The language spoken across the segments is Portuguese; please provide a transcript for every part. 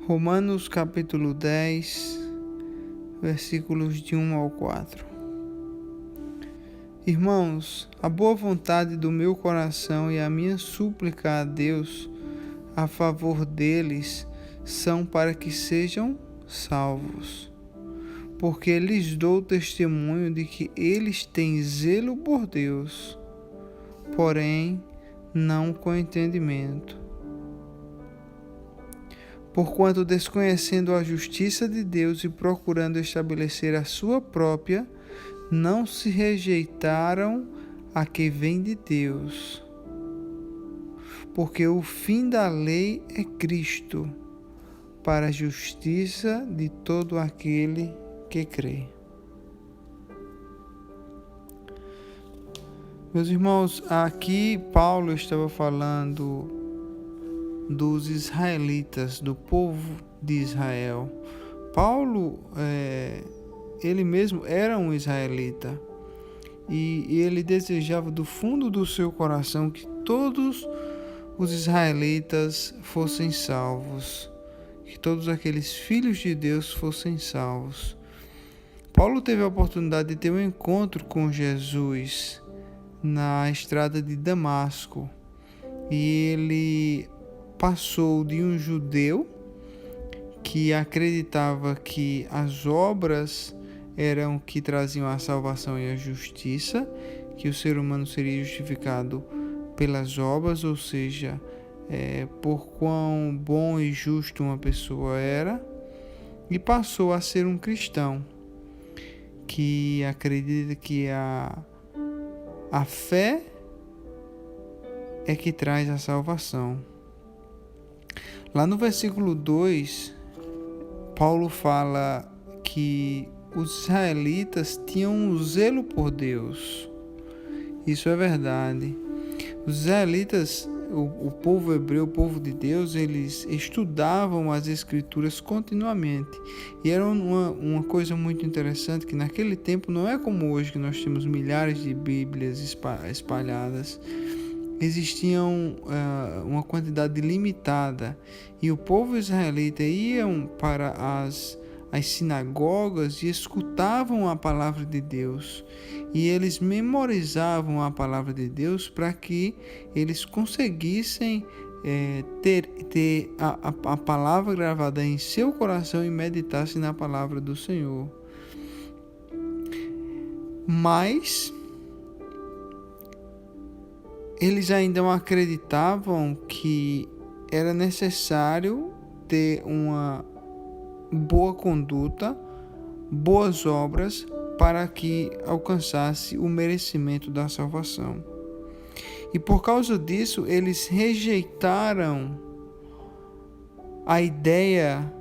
Romanos capítulo 10, versículos de 1 ao 4. Irmãos, a boa vontade do meu coração e a minha súplica a Deus a favor deles são para que sejam salvos, porque lhes dou testemunho de que eles têm zelo por Deus, porém não com entendimento. Porquanto, desconhecendo a justiça de Deus e procurando estabelecer a sua própria, não se rejeitaram a que vem de Deus. Porque o fim da lei é Cristo, para a justiça de todo aquele que crê. Meus irmãos, aqui Paulo estava falando dos israelitas, do povo de Israel. Paulo, ele mesmo era um israelita e ele desejava do fundo do seu coração que todos os israelitas fossem salvos, que todos aqueles filhos de Deus fossem salvos. Paulo teve a oportunidade de ter um encontro com Jesus na estrada de Damasco e ele passou de um judeu que acreditava que as obras eram que traziam a salvação e a justiça, que o ser humano seria justificado pelas obras, ou seja, por quão bom e justo uma pessoa era, e passou a ser um cristão que acredita que a fé é que traz a salvação. Lá no versículo 2, Paulo fala que os israelitas tinham um zelo por Deus. Isso é verdade. Os israelitas, o povo hebreu, o povo de Deus, eles estudavam as escrituras continuamente. E era uma coisa muito interessante, que naquele tempo não é como hoje, que nós temos milhares de Bíblias espalhadas. Existiam uma quantidade limitada e o povo israelita iam para as sinagogas e escutavam a palavra de Deus, e eles memorizavam a palavra de Deus para que eles conseguissem ter a palavra gravada em seu coração e meditassem na palavra do Senhor. Mas eles ainda acreditavam que era necessário ter uma boa conduta, boas obras, para que alcançasse o merecimento da salvação. E por causa disso, eles rejeitaram a ideia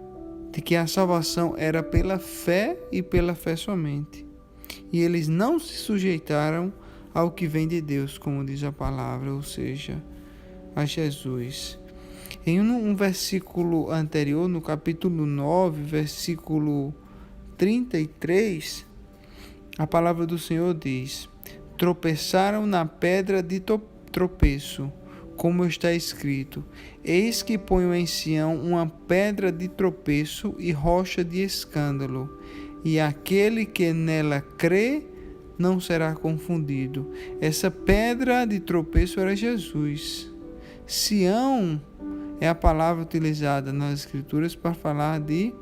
de que a salvação era pela fé e pela fé somente. E eles não se sujeitaram ao que vem de Deus, como diz a palavra, ou seja, a Jesus. Em um versículo anterior, no capítulo 9, versículo 33, a palavra do Senhor diz: tropeçaram na pedra de tropeço, como está escrito: eis que ponho em Sião uma pedra de tropeço e rocha de escândalo, e aquele que nela crê não será confundido. Essa pedra de tropeço era Jesus. Sião é a palavra utilizada nas Escrituras para falar de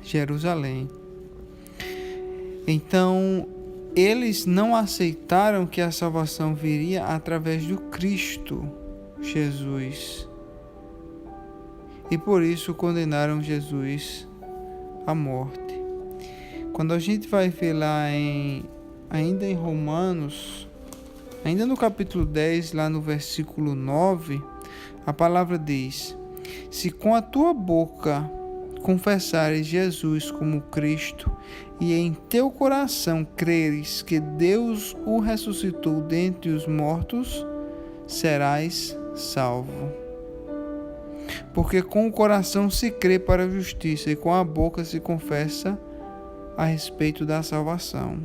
Jerusalém. Então, eles não aceitaram que a salvação viria através do Cristo Jesus. E por isso condenaram Jesus à morte. Quando a gente vai ver lá ainda em Romanos, ainda no capítulo 10, lá no versículo 9, a palavra diz: se com a tua boca confessares Jesus como Cristo e em teu coração creres que Deus o ressuscitou dentre os mortos, serás salvo. Porque com o coração se crê para a justiça e com a boca se confessa a respeito da salvação.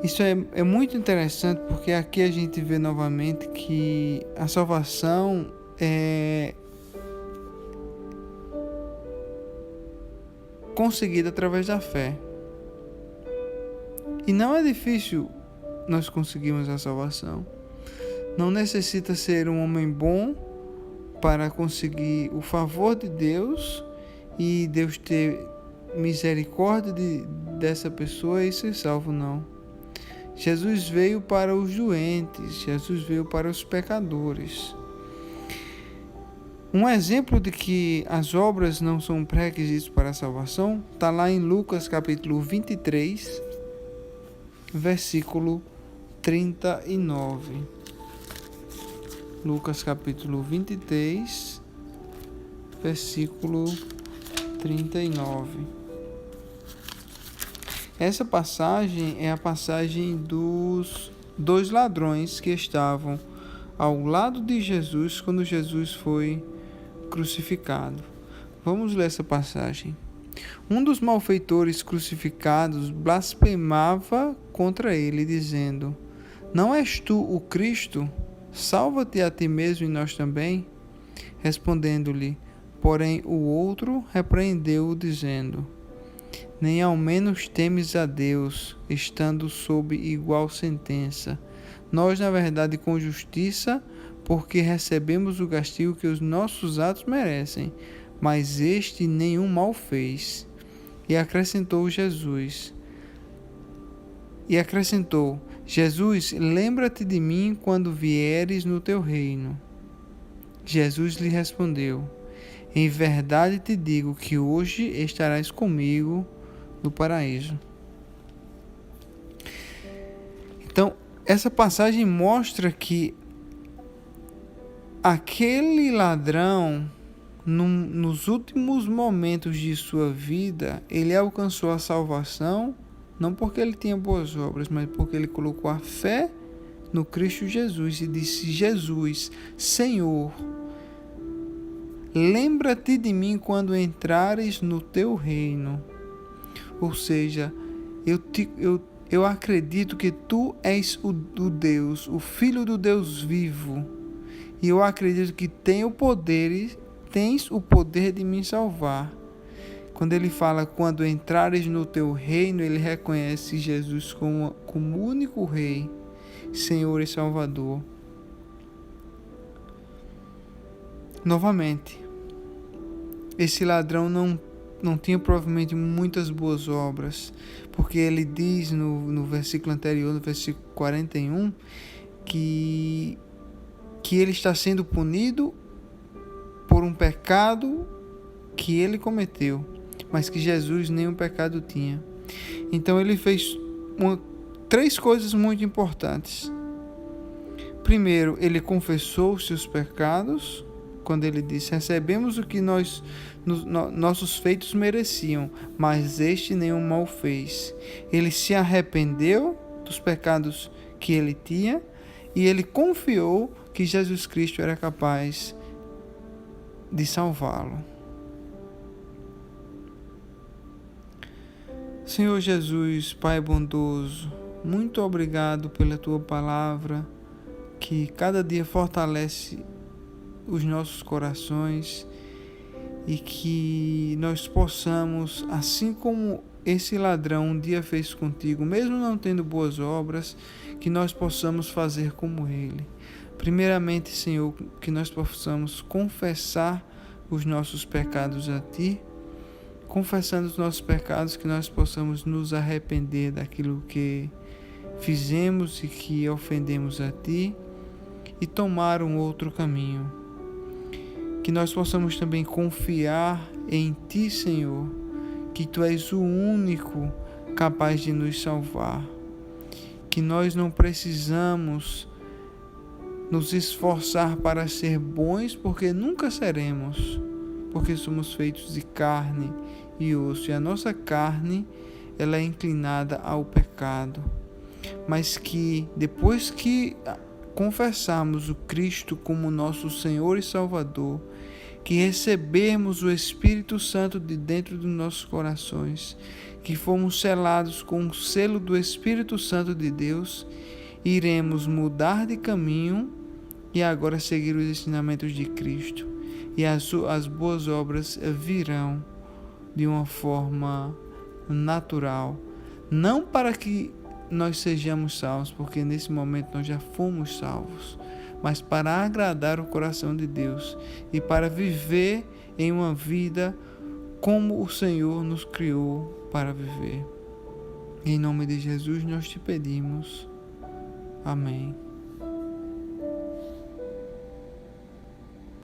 Isso é muito interessante, porque aqui a gente vê novamente que a salvação conseguida através da fé. E não é difícil nós conseguirmos a salvação. Não necessita ser um homem bom para conseguir o favor de Deus e Deus ter misericórdia dessa pessoa e ser salvo, não. Jesus veio para os doentes, Jesus veio para os pecadores. Um exemplo de que as obras não são pré-requisitos para a salvação está lá em Lucas capítulo 23, versículo 39. Lucas capítulo 23, versículo 39. Essa passagem é a passagem dos dois ladrões que estavam ao lado de Jesus quando Jesus foi crucificado. Vamos ler essa passagem. Um dos malfeitores crucificados blasfemava contra ele, dizendo: Não és tu o Cristo? Salva-te a ti mesmo e nós também. Respondendo-lhe, porém, o outro repreendeu-o, dizendo: Nem ao menos temes a Deus, estando sob igual sentença. Nós, na verdade, com justiça, porque recebemos o castigo que os nossos atos merecem, mas este nenhum mal fez. E acrescentou, Jesus, lembra-te de mim quando vieres no teu reino. Jesus lhe respondeu, em verdade te digo que hoje estarás comigo no paraíso. Então, essa passagem mostra que aquele ladrão, nos últimos momentos de sua vida, ele alcançou a salvação, não porque ele tinha boas obras, mas porque ele colocou a fé no Cristo Jesus e disse: Jesus, Senhor, lembra-te de mim quando entrares no teu reino. Ou seja, eu acredito que tu és o Deus, o Filho do Deus vivo. E eu acredito que tens o poder de me salvar. Quando ele fala, quando entrares no teu reino, ele reconhece Jesus como o único Rei, Senhor e Salvador. Novamente, esse ladrão não tinha provavelmente muitas boas obras, porque ele diz no versículo anterior, no versículo 41, que ele está sendo punido por um pecado que ele cometeu, mas que Jesus nenhum pecado tinha. Então ele fez três coisas muito importantes. Primeiro, ele confessou os seus pecados, quando ele disse: recebemos o que nossos feitos mereciam, mas este nenhum mal fez. Ele se arrependeu dos pecados que ele tinha e ele confiou que Jesus Cristo era capaz de salvá-lo. Senhor Jesus, Pai bondoso, muito obrigado pela Tua palavra, que cada dia fortalece os nossos corações e que nós possamos, assim como esse ladrão um dia fez contigo, mesmo não tendo boas obras, que nós possamos fazer como ele. Primeiramente, Senhor, que nós possamos confessar os nossos pecados a Ti, confessando os nossos pecados, que nós possamos nos arrepender daquilo que fizemos e que ofendemos a Ti e tomar um outro caminho. Que nós possamos também confiar em Ti, Senhor, que Tu és o único capaz de nos salvar, que nós não precisamos nos esforçar para ser bons, porque nunca seremos, porque somos feitos de carne e osso, e a nossa carne ela é inclinada ao pecado, mas que depois que confessarmos o Cristo como nosso Senhor e Salvador, que recebemos o Espírito Santo de dentro dos nossos corações, que fomos selados com o selo do Espírito Santo de Deus, iremos mudar de caminho e agora seguir os ensinamentos de Cristo. E as boas obras virão de uma forma natural, não para que nós sejamos salvos, porque nesse momento nós já fomos salvos, mas para agradar o coração de Deus e para viver em uma vida como o Senhor nos criou para viver. Em nome de Jesus nós te pedimos. Amém.